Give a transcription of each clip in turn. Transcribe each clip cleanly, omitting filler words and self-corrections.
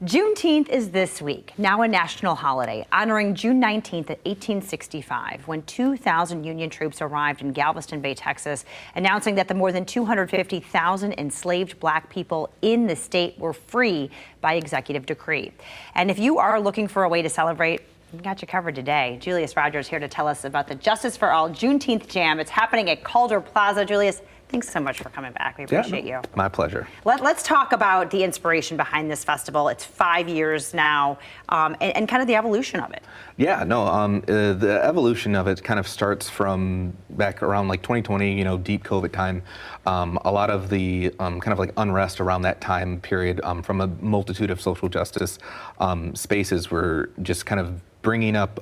Juneteenth is this week, now a national holiday, honoring June 19th of 1865, when 2,000 Union troops arrived in Galveston Bay, Texas, announcing that the more than 250,000 enslaved black people in the state were free by executive decree. And if you are looking for a way to celebrate, we got you covered today. Julius Rogers here to tell us about the Justice for All Juneteenth Jam. It's happening at Calder Plaza. Julius, thanks so much for coming back. We appreciate you. My pleasure. Let's talk about the inspiration behind this festival. It's 5 years now, and kind of the evolution of it. Yeah, no, the evolution of it kind of starts from back around like 2020, deep COVID time. A lot of the kind of like unrest around that time period from a multitude of social justice spaces were just kind of bringing up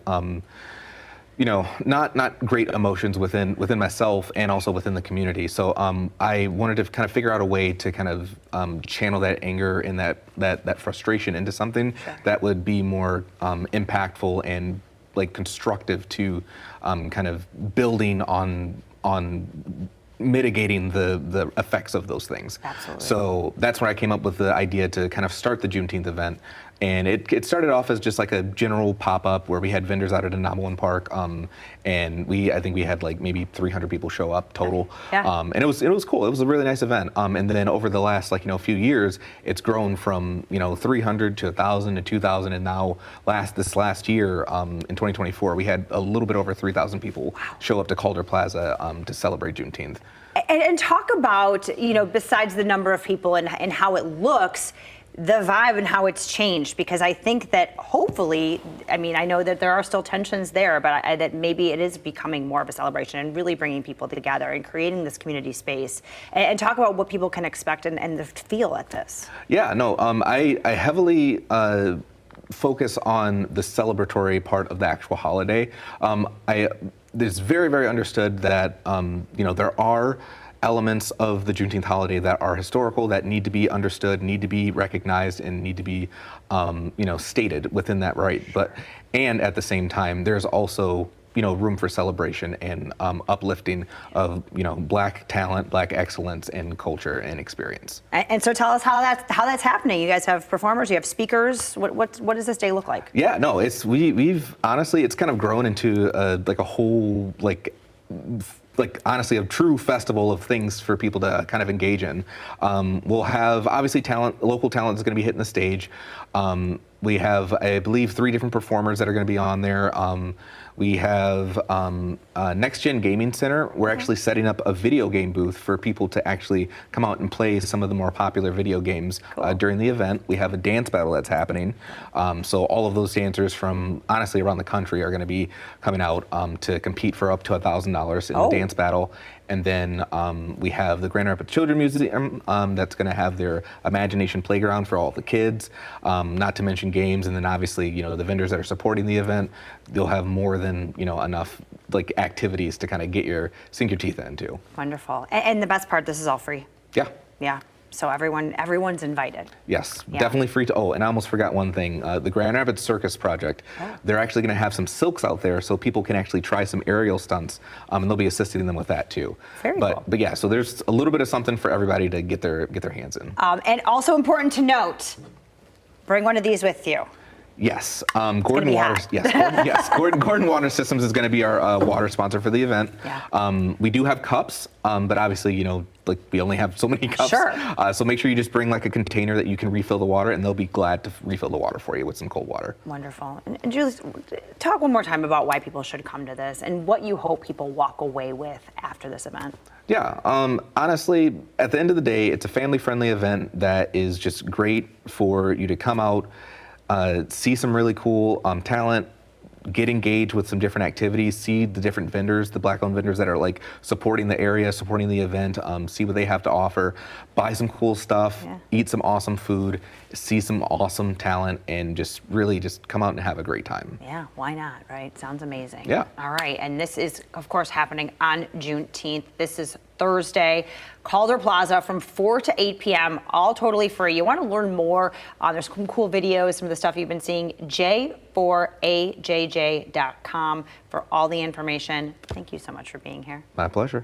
not great emotions within myself and also within the community. So I wanted to kind of figure out a way to kind of channel that anger and that frustration into something that would be more impactful and like constructive to kind of building on mitigating the effects of those things. Absolutely. So that's when I came up with the idea to kind of start the Juneteenth event. And it started off as just like a general pop-up where we had vendors out at Anomalin Park, and I think we had like maybe 300 people show up total. Yeah. And it was cool. It was a really nice event. And then over the last few years, it's grown from 300 to 1,000 to 2,000, and now this last year in 2024, we had a little bit over 3,000 people show up to Calder Plaza to celebrate Juneteenth. And talk about besides the number of people and how it looks, the vibe and how it's changed, because I think that hopefully, I know that there are still tensions there, but that maybe it is becoming more of a celebration and really bringing people together and creating this community space. And talk about what people can expect and feel at this. Yeah, no, I heavily focus on the celebratory part of the actual holiday. It's very, very understood that there are elements of the Juneteenth holiday that are historical, that need to be understood, need to be recognized, and need to be, stated within that right. And at the same time, there's also, room for celebration and uplifting of, Black talent, Black excellence, and culture and experience. And so tell us how that's happening. You guys have performers, you have speakers. What does this day look like? Yeah, no, we've honestly, it's kind of grown into a whole honestly a true festival of things for people to kind of engage in. We'll have obviously local talent is going to be hitting the stage. We have, I believe, 3 different performers that are going to be on there. We have Next Gen Gaming Center. We're actually setting up a video game booth for people to actually come out and play some of the more popular video games during the event. We have a dance battle that's happening. So all of those dancers from honestly around the country are going to be coming out to compete for up to $1,000 in the dance battle. And then we have the Grand Rapids Children's Museum that's going to have their imagination playground for all the kids, not to mention games. And then obviously, the vendors that are supporting the event, they'll have more than, enough activities to kind of sink your teeth into. Wonderful. And the best part, this is all free. Yeah. Yeah. So everyone's invited. Yes, definitely free to. Oh, and I almost forgot one thing. The Grand Rapids Circus Project, they're actually going to have some silks out there so people can actually try some aerial stunts, and they'll be assisting them with that too. Very cool. But yeah, so there's a little bit of something for everybody to get their hands in. And also important to note, bring one of these with you. Yes, Gordon Water Systems is going to be our water sponsor for the event. Yeah. We do have cups, but obviously, we only have so many cups. Sure. So make sure you just bring a container that you can refill the water, and they'll be glad to refill the water for you with some cold water. Wonderful. And Julie, talk one more time about why people should come to this and what you hope people walk away with after this event. Yeah, honestly, at the end of the day, it's a family-friendly event that is just great for you to come out, see some really cool talent, get engaged with some different activities, see the different vendors, the Black-owned vendors that are supporting the area, supporting the event, see what they have to offer, buy some cool stuff, eat some awesome food, see some awesome talent, and just really just come out and have a great time. Yeah, why not, right? Sounds amazing. Yeah. All right, and this is, of course, happening on Juneteenth. This is Thursday, Calder Plaza from 4 to 8 p.m., all totally free. You want to learn more, there's some cool videos, some of the stuff you've been seeing, j4ajj.com for all the information. Thank you so much for being here. My pleasure.